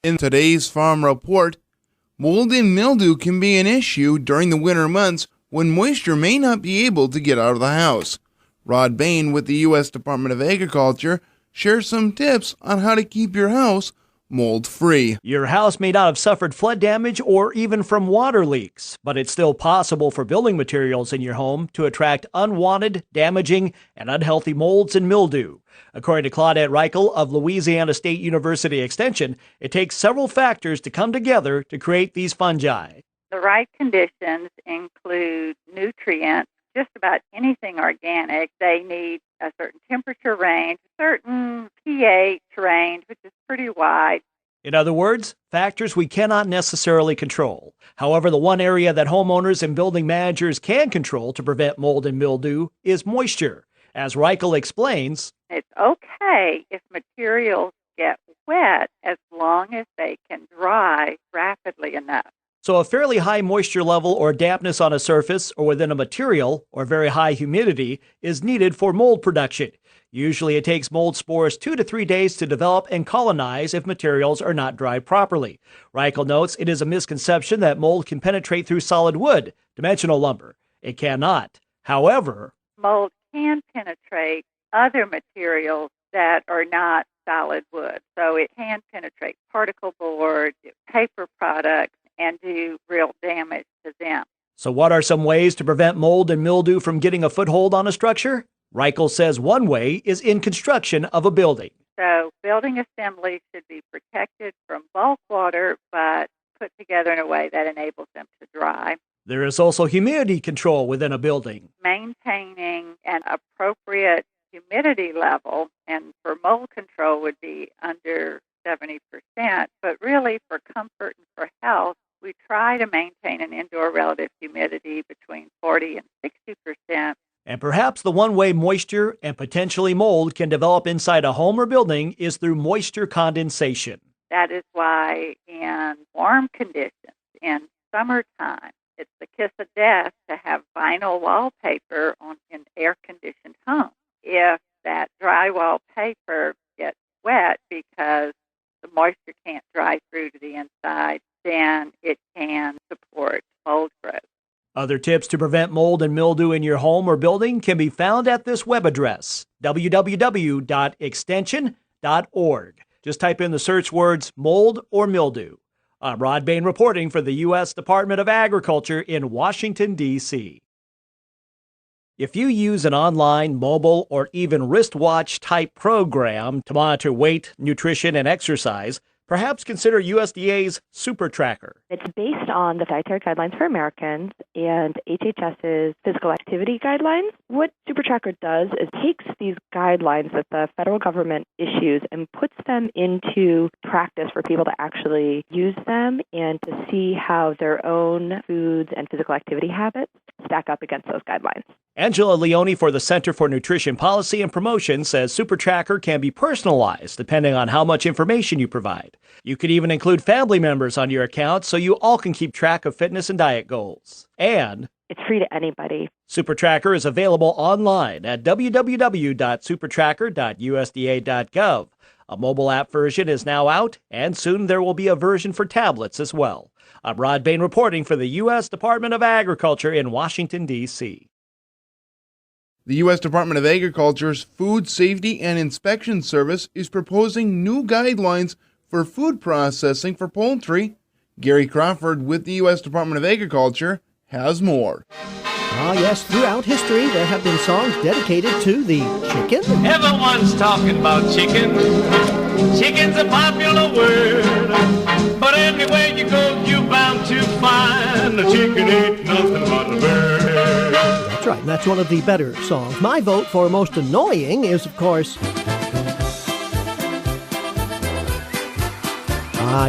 In today's Farm Report, mold and mildew can be an issue during the winter months when moisture may not be able to get out of the house. Rod Bain with the U.S. Department of Agriculture shares some tips on how to keep your house mold-free. Your house may not have suffered flood damage or even from water leaks, but it's still possible for building materials in your home to attract unwanted, damaging, and unhealthy molds and mildew. According to Claudette Reichel of Louisiana State University Extension, it takes several factors to come together to create these fungi. The right conditions include nutrients, just about anything organic. They need a certain temperature range, a certain pH range, which is pretty wide. In other words, factors we cannot necessarily control. However, the one area that homeowners and building managers can control to prevent mold and mildew is moisture. As Reichel explains, it's okay if materials get wet as long as they can dry rapidly enough. So a fairly high moisture level or dampness on a surface or within a material or very high humidity is needed for mold production. Usually it takes mold spores 2 to 3 days to develop and colonize if materials are not dried properly. Reichel notes it is a misconception that mold can penetrate through solid wood, dimensional lumber. It cannot. However, mold can penetrate other materials that are not solid wood. So it can penetrate particle board, paper products, and do real damage to them. So what are some ways to prevent mold and mildew from getting a foothold on a structure? Reichel says one way is in construction of a building. So building assemblies should be protected from bulk water, but put together in a way that enables them to dry. There is also humidity control within a building. Maintaining an appropriate humidity level, and for mold control would be under 70%, but really for comfort and for health, we try to maintain an indoor relative humidity between 40 and 60%. And perhaps the one way moisture and potentially mold can develop inside a home or building is through moisture condensation. That is why in warm conditions, in summertime, it's the kiss of death to have vinyl wallpaper on an air-conditioned home. If that dry wallpaper gets wet because the moisture can't dry through to the inside, then it can support mold growth. Other tips to prevent mold and mildew in your home or building can be found at this web address, www.extension.org. Just type in the search words mold or mildew. I'm Rod Bain reporting for the U.S. Department of Agriculture in Washington, D.C. If you use an online, mobile, or even wristwatch type program to monitor weight, nutrition, and exercise, perhaps consider USDA's Super Tracker. It's based on the Dietary Guidelines for Americans and HHS's Physical Activity Guidelines. What Super Tracker does is takes these guidelines that the federal government issues and puts them into practice for people to actually use them and to see how their own foods and physical activity habits stack up against those guidelines. Angela Leone for the Center for Nutrition Policy and Promotion says Super Tracker can be personalized depending on how much information you provide. You could even include family members on your account so you all can keep track of fitness and diet goals. And it's free to anybody. Super Tracker is available online at www.supertracker.usda.gov. A mobile app version is now out, and soon there will be a version for tablets as well. I'm Rod Bain reporting for the U.S. Department of Agriculture in Washington, D.C. The U.S. Department of Agriculture's Food Safety and Inspection Service is proposing new guidelines for food processing for poultry. Gary Crawford with the U.S. Department of Agriculture has more. Yes, throughout history there have been songs dedicated to the chicken. Everyone's talking about chicken. Chicken's a popular word. But anywhere you go, you're bound to find a chicken ain't nothing but a bird. That's right, and that's one of the better songs. My vote for most annoying is, of course,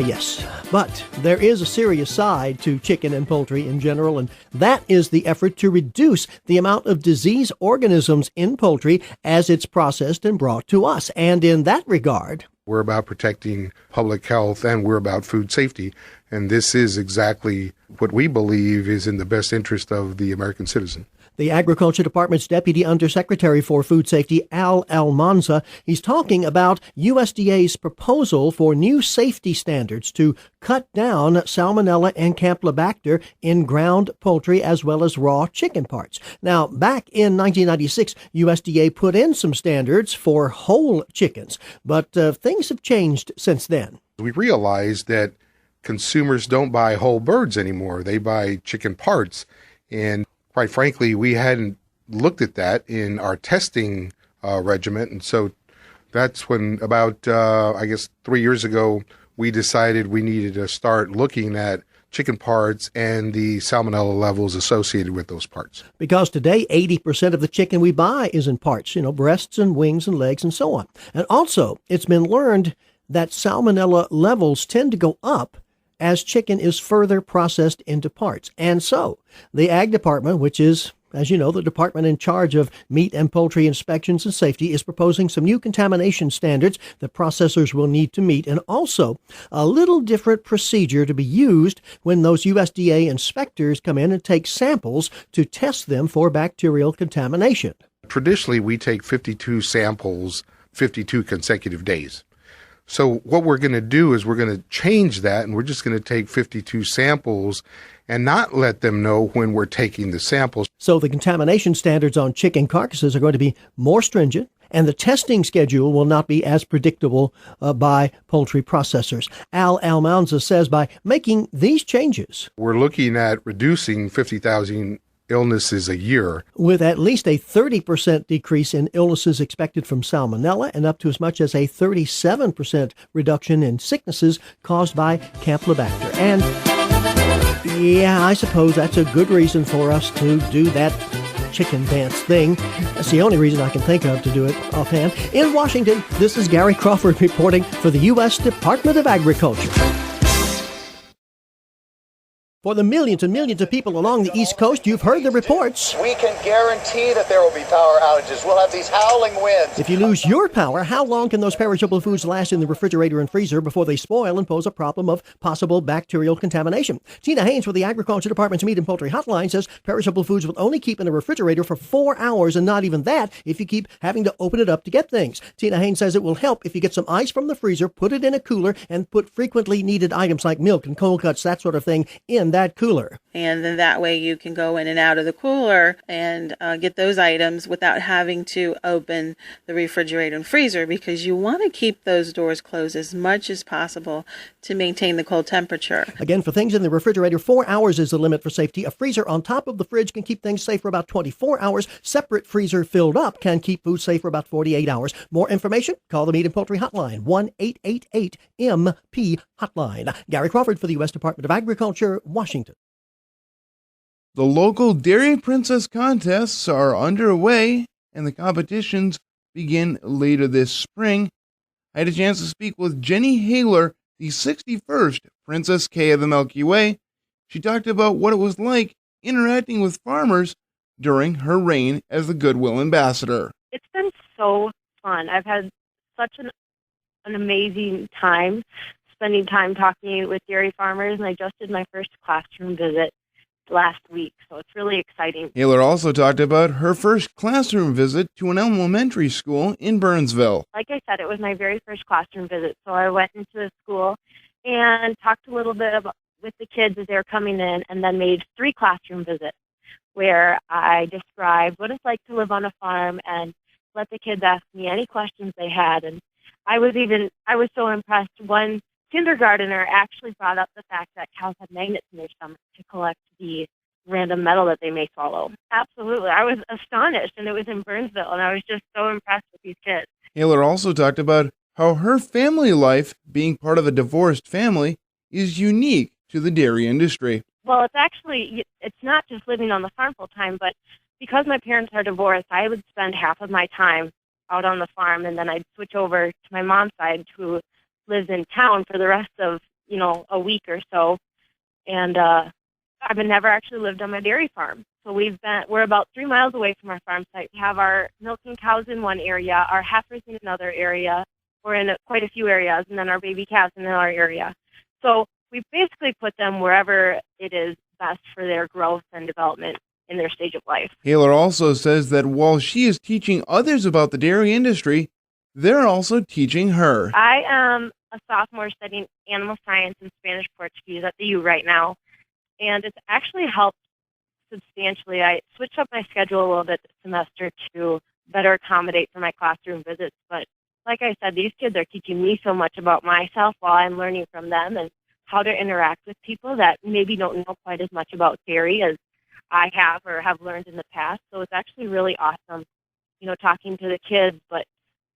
yes. But there is a serious side to chicken and poultry in general, and that is the effort to reduce the amount of disease organisms in poultry as it's processed and brought to us. And in that regard, We're about protecting public health and we're about food safety. And this is exactly what we believe is in the best interest of the American citizen. The Agriculture Department's Deputy Undersecretary for Food Safety, Al Almanza, he's talking about USDA's proposal for new safety standards to cut down Salmonella and Campylobacter in ground poultry as well as raw chicken parts. Now, back in 1996, USDA put in some standards for whole chickens, but things have changed since then. We realized that consumers don't buy whole birds anymore. They buy chicken parts. And quite frankly, we hadn't looked at that in our testing regiment. And so that's when about, 3 years ago, we decided we needed to start looking at chicken parts and the salmonella levels associated with those parts. Because today, 80% of the chicken we buy is in parts, breasts and wings and legs and so on. And also, it's been learned that salmonella levels tend to go up as chicken is further processed into parts. And so the Ag Department, which is, as you know, the department in charge of meat and poultry inspections and safety, is proposing some new contamination standards that processors will need to meet, and also a little different procedure to be used when those USDA inspectors come in and take samples to test them for bacterial contamination. Traditionally, we take 52 samples, 52 consecutive days. So what we're going to do is we're going to change that, and we're just going to take 52 samples and not let them know when we're taking the samples. So the contamination standards on chicken carcasses are going to be more stringent, and the testing schedule will not be as predictable by poultry processors. Al Almanza says by making these changes, we're looking at reducing 50,000 illnesses a year, with at least a 30% decrease in illnesses expected from salmonella and up to as much as a 37% reduction in sicknesses caused by Campylobacter. And yeah, I suppose that's a good reason for us to do that chicken dance thing. That's the only reason I can think of to do it offhand. In Washington, this is Gary Crawford reporting for the U.S. Department of Agriculture. For the millions and millions of people along the East Coast, you've heard the reports. We can guarantee that there will be power outages. We'll have these howling winds. If you lose your power, how long can those perishable foods last in the refrigerator and freezer before they spoil and pose a problem of possible bacterial contamination? Tina Haynes with the Agriculture Department's Meat and Poultry Hotline says perishable foods will only keep in the refrigerator for 4 hours, and not even that if you keep having to open it up to get things. Tina Haynes says it will help if you get some ice from the freezer, put it in a cooler, and put frequently needed items like milk and cold cuts, that sort of thing, in that cooler. And then that way you can go in and out of the cooler and get those items without having to open the refrigerator and freezer, because you want to keep those doors closed as much as possible to maintain the cold temperature. Again, for things in the refrigerator, 4 hours is the limit for safety. A freezer on top of the fridge can keep things safe for about 24 hours. Separate freezer filled up can keep food safe for about 48 hours. More information? Call the Meat and Poultry Hotline, 1-888-MP-HOTLINE. Gary Crawford for the U.S. Department of Agriculture, Washington. The local Dairy Princess contests are underway, and the competitions begin later this spring. I had a chance to speak with Jenny Haler, the 61st Princess K of the Milky Way. She talked about what it was like interacting with farmers during her reign as the Goodwill Ambassador. It's been so fun. I've had such an amazing time spending time talking with dairy farmers, and I just did my first classroom visit last week, so it's really exciting. Haler also talked about her first classroom visit to an elementary school in Burnsville. Like I said, it was my very first classroom visit, so I went into the school and talked a little bit about, with the kids as they were coming in, and then made 3 classroom visits where I described what it's like to live on a farm and let the kids ask me any questions they had. And I was so impressed. One kindergartner actually brought up the fact that cows have magnets in their stomachs to collect the random metal that they may swallow. Absolutely. I was astonished, and it was in Burnsville, and I was just so impressed with these kids. Haler also talked about how her family life, being part of a divorced family, is unique to the dairy industry. Well, it's not just living on the farm full time, but because my parents are divorced, I would spend half of my time out on the farm, and then I'd switch over to my mom's side, who lives in town, for the rest of, a week or so. And I've never actually lived on my dairy farm. So we're about 3 miles away from our farm site. We have our milking cows in one area, our heifers in another area, or in quite a few areas, and then our baby calves in our area. So we basically put them wherever it is best for their growth and development in their stage of life. Haler also says that while she is teaching others about the dairy industry, they're also teaching her. I am a sophomore studying animal science and Spanish Portuguese at the U right now, and it's actually helped substantially. I switched up my schedule a little bit this semester to better accommodate for my classroom visits, but like I said, these kids are teaching me so much about myself while I'm learning from them and how to interact with people that maybe don't know quite as much about dairy as I have or have learned in the past. So it's actually really awesome, talking to the kids, but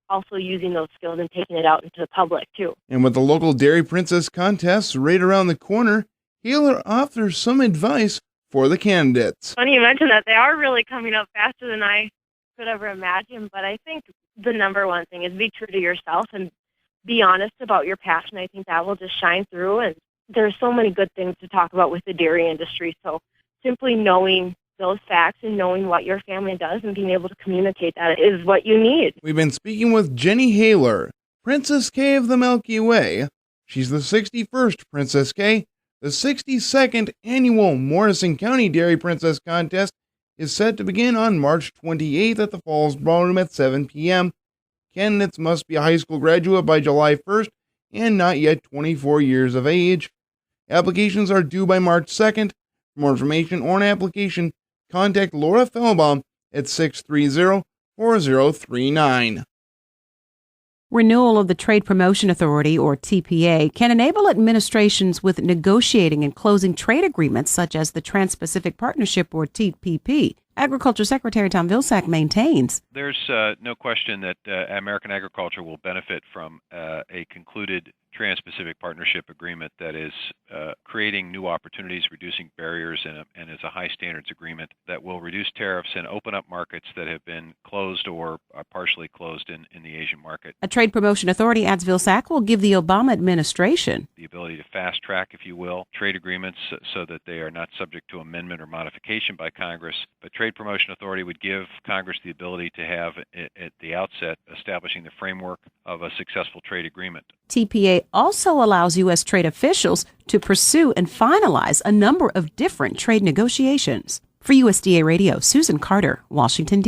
also using those skills and taking it out into the public too. And with the local Dairy Princess contests right around the corner, Haler offers some advice for the candidates. Funny you mentioned that. They are really coming up faster than I could ever imagine, but I think the number one thing is be true to yourself and be honest about your passion. I think that will just shine through, and there's so many good things to talk about with the dairy industry. So simply knowing those facts and knowing what your family does and being able to communicate that is what you need. We've been speaking with Jenny Haler, Princess K of the Milky Way. She's the 61st Princess K. The 62nd annual Morrison County Dairy Princess Contest is set to begin on March 28th at the Falls Ballroom at 7 p.m. Candidates must be a high school graduate by July 1st and not yet 24 years of age. Applications are due by March 2nd. For more information or an application, contact Laura Fellbaum at 630-4039. Renewal of the Trade Promotion Authority, or TPA, can enable administrations with negotiating and closing trade agreements such as the Trans-Pacific Partnership, or TPP. Agriculture Secretary Tom Vilsack maintains. There's no question that American agriculture will benefit from a concluded Trans-Pacific Partnership Agreement that is creating new opportunities, reducing barriers, and is a high standards agreement that will reduce tariffs and open up markets that have been closed or are partially closed in the Asian market. A Trade Promotion Authority, adds Vilsack, will give the Obama administration the ability to fast track, if you will, trade agreements so that they are not subject to amendment or modification by Congress. But Trade Promotion Authority would give Congress the ability to have, at the outset, establishing the framework of a successful trade agreement. TPA also allows U.S. trade officials to pursue and finalize a number of different trade negotiations. For USDA Radio, Susan Carter, Washington, D.C.